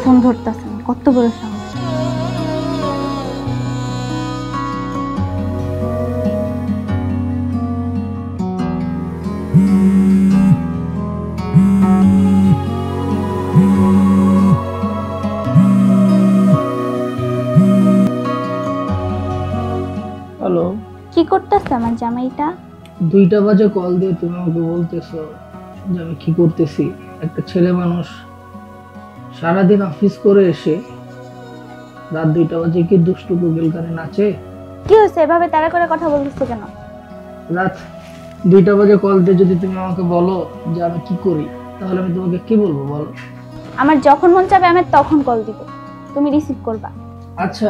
Phone ধরতেছে না, কত বড় সাহস। হ্যালো, কি করতেছে আমার জামাইটা? 2টা বাজে কল দিয়ে তুমি আমাকে বলতেছো যে আমি কি করতেছি। একটা ছেলে মানুষ সারাদিন অফিস করে এসে রাত 2টা বাজে কি দুষ্টু গুগল গানে নাচে? কি হয়েছে, এভাবে তাড়া করে কথা বলতেছো কেন? রাত 2টা বাজে কল দিয়ে যদি তুমি আমাকে বলো যে আমি কি করি, তাহলে আমি তোমাকে কি বলবো বলো? আমার যখন মন চাবে আমি তখন কল দিব, তুমি রিসিভ করবা। আচ্ছা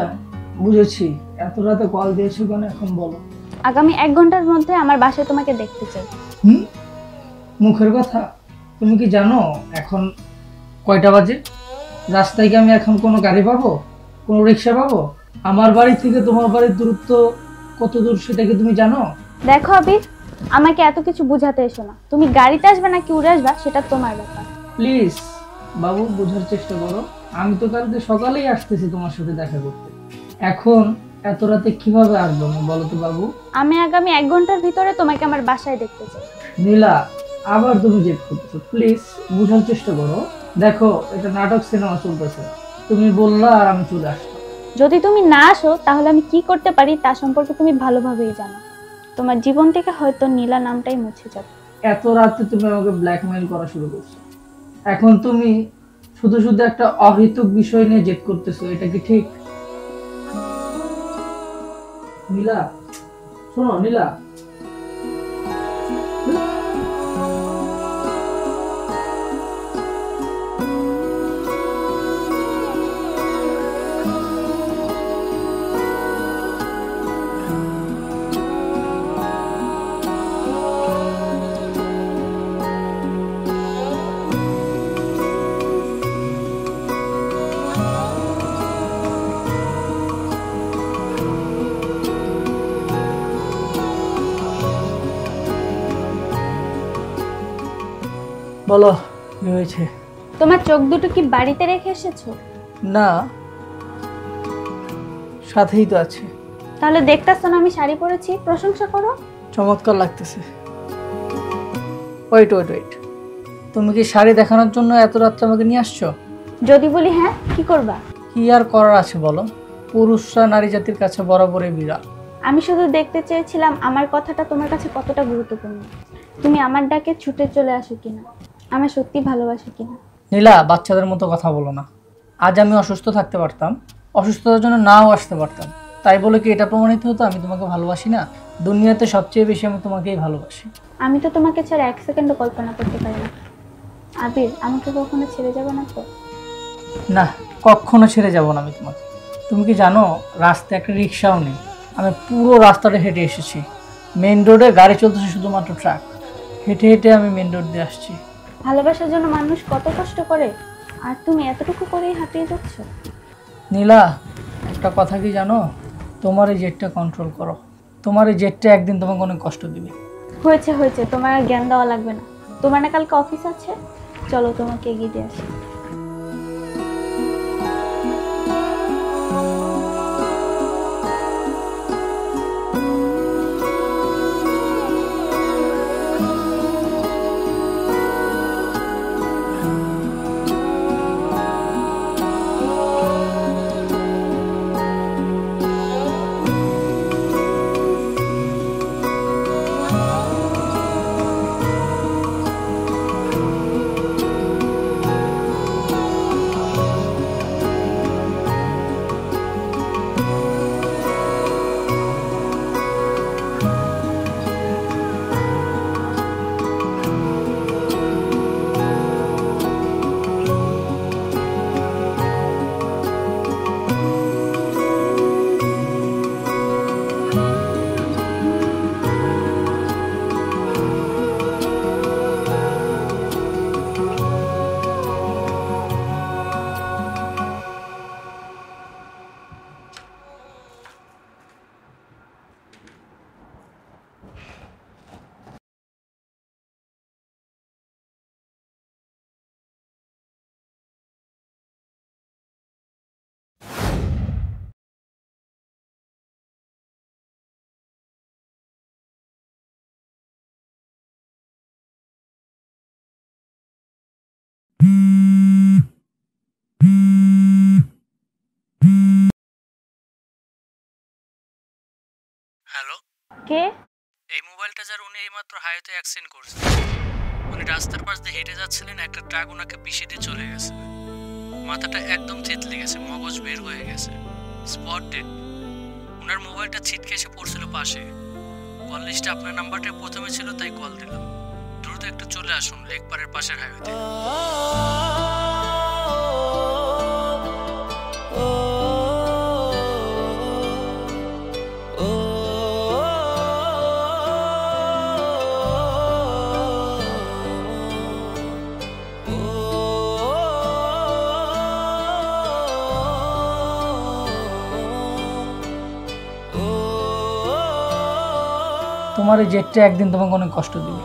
বুঝেছি, এত রাতে কল দিয়েছো কেন এখন বলো। আগামী 1 ঘন্টার মধ্যে আমার বাসায় তোমাকে দেখতে চাই। মুখের কথা, তুমি কি জানো এখন কয়টা বাজে? রাস্তায় কি আমি এখন কোনো গাড়ি পাবো, কোনো রিক্সা পাবো? আমার বাড়ি থেকে তোমার বাড়ির দূরত্ব কত দূর সেটা কি তুমি জানো? দেখো আবির, আমাকে এত কিছু বুঝাতে এসো না। তুমি গাড়িতে আসবে নাকি উড়ে আসবা সেটা তোমার ব্যাপার। প্লিজ বাবু, বোঝার চেষ্টা করো। আমি তো কালকে সকালেই আসতেছি তোমার সাথে দেখা করতে, এখন এত রাতে কিভাবে আসবো আমি বলো তো বাবু? আমি আগামী 1 ঘন্টার ভিতরে তোমাকে আমার বাসায় দেখতে চাই। নীলা, আবার তুমি জেদ করতেছো, প্লিজ বোঝার চেষ্টা করো। দেখো এটা নাটক সিনেমা চলতেছে, তুমি বললা আর আমি চলে আসলাম। যদি তুমি না আসো তাহলে আমি কি করতে পারি তা সম্পর্কে তুমি ভালোভাবেই জানো। তোমার জীবন থেকে হয়তো নীলা নামটাই মুছে যাবে। এত রাতে তুমি আমাকে ব্ল্যাকমেইল করা শুরু করছো, এখন তুমি শুধু শুধু একটা অহেতুক বিষয় নিয়ে জেদ করতেছো, এটা কি ঠিক? নীলা, শোনো নীলা। বলো কি হয়েছে? তোমার চোখ দুটো কি বাড়িতে রেখে এসেছো? না, সাথেই তো আছে। তাহলে দেখতেছো না আমি শাড়ি পরেছি, প্রশংসা করো। চমৎকার লাগতেছে। ওয়েট ওয়েট ওয়েট, তুমি কি শাড়ি দেখানোর জন্য এত রাত্রে আমাকে নিয়ে আসছো? যদি বলি হ্যাঁ, কি করবা? কি আর করার আছে বলো, পুরুষরা নারী জাতির কাছে বরাবরই বিরাট। আমি শুধু দেখতে চেয়েছিলাম আমার কথাটা তোমার কাছে কতটা গুরুত্বপূর্ণ। তুমি আমার ডাকে ছুটে চলে আসো কিনা, আমার সত্যি ভালোবাসো কিনা। নীলা, বাচ্চাদের মতো কথা বলো না। আজ আমি অসুস্থ থাকতে পারতাম, অসুস্থতার জন্য নাও আসতে পারতাম, তাই বলে কি এটা প্রমাণিত হতো আমি তোমাকে ভালোবাসি না? দুনিয়াতে সবচেয়ে বেশি আমি তোমাকেই ভালোবাসি। আমি তো তোমাকে ছাড়া 1 সেকেন্ডও কল্পনা করতে পারি না। আবির, আমাকে কখনো ছেড়ে যাবে না তো? না, কখনো ছেড়ে যাব না আমি তোমাকে। তুমি কি জানো রাস্তায় একটা রিক্সাও নেই, আমি পুরো রাস্তাটা হেঁটে এসেছি। মেন রোডে গাড়ি চলতেছে শুধুমাত্র ট্রাক, হেঁটে হেঁটে আমি মেন রোড দিয়ে আসছি। ভালোবাসার জন্য মানুষ কত কষ্ট করে, আর তুমি এতটুকু করেই হাঁপিয়ে যাচ্ছ। নীলা, একটা কথা কি জানো, তোমার এই জেদটা কন্ট্রোল করো। তোমার এই জেদটা একদিন তোমাকে অনেক কষ্ট দিবে। হয়েছে হয়েছে, তোমার আর জ্ঞান দেওয়া লাগবে না। তোমার না কালকে অফিস আছে, চলো তোমাকে এগিয়ে দিয়ে আসি। হ্যালো, কে? এই মোবাইলটা যার উনি এইমাত্র হাইওয়েতে অ্যাক্সিডেন্ট করছে। উনি রাস্তার পাশ দিয়ে হেঁটে যাচ্ছিলেন, একটা ট্রাক ওনাকে পিষে দিয়ে চলে গেছে। মাথাটা একদম চেতলে গেছে, মগজ বের হয়ে গেছে, স্পট ডেড। ওনার মোবাইলটা ছিটকে এসে পড়ছিল পাশে। কল লিস্টে আপনার নাম্বারটা প্রথমে ছিল, তাই কল দিলাম। দ্রুত একটু চলে আসুন লেকপাড়ের পাশের হাইওয়েতে। তোমার এই জেটটা একদিন তোমাকে অনেক কষ্ট দিবে।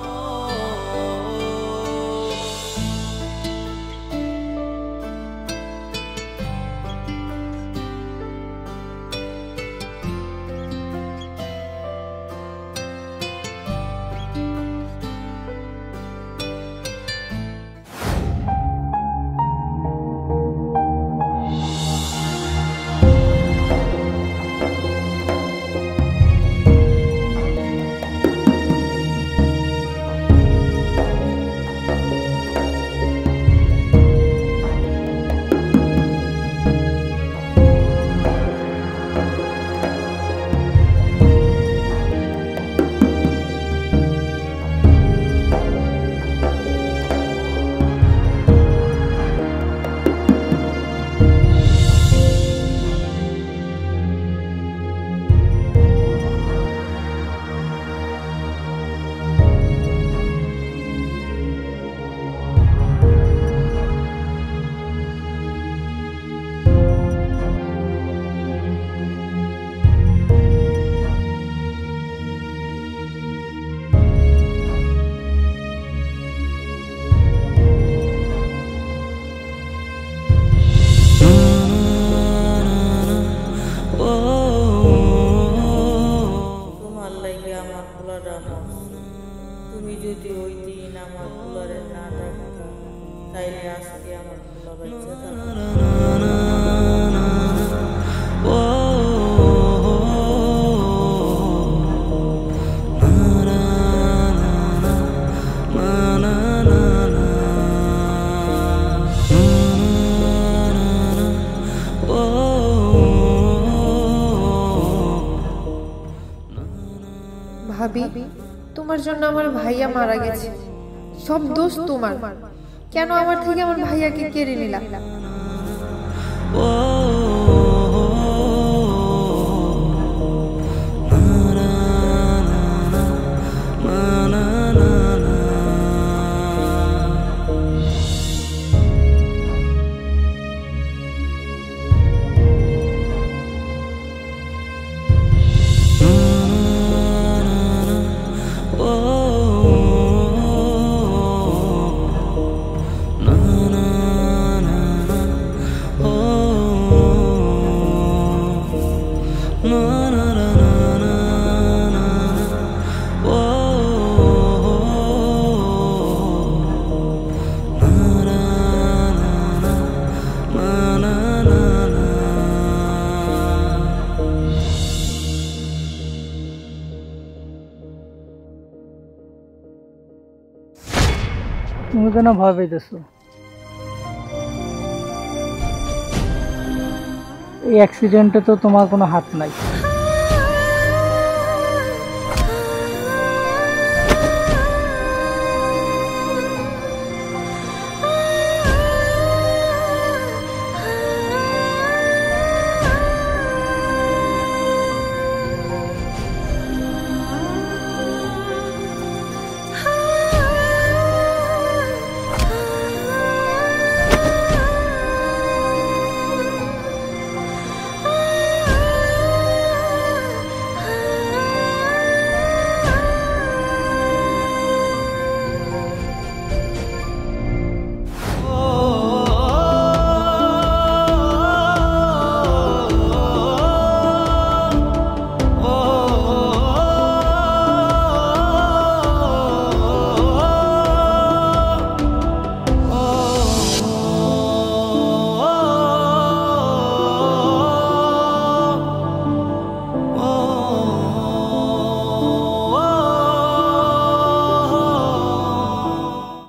তোমার লাগে আমার পোলাটা মরছে। তুমি যদি ওই দিন আমার পোলারে না ডাকতে, তাইলে আজকে আমার পোলা বাচ্চা থাকতো। ভাবি, তোমার জন্য আমার ভাইয়া মারা গেছে। সব দোষ তোমার। কেন আমার থেকে আমার ভাইয়াকে কেড়ে নিলা? তুমি কেন ভয় পাইতেছো? এই অ্যাক্সিডেন্টে তো তোমার কোনো হাত নাই।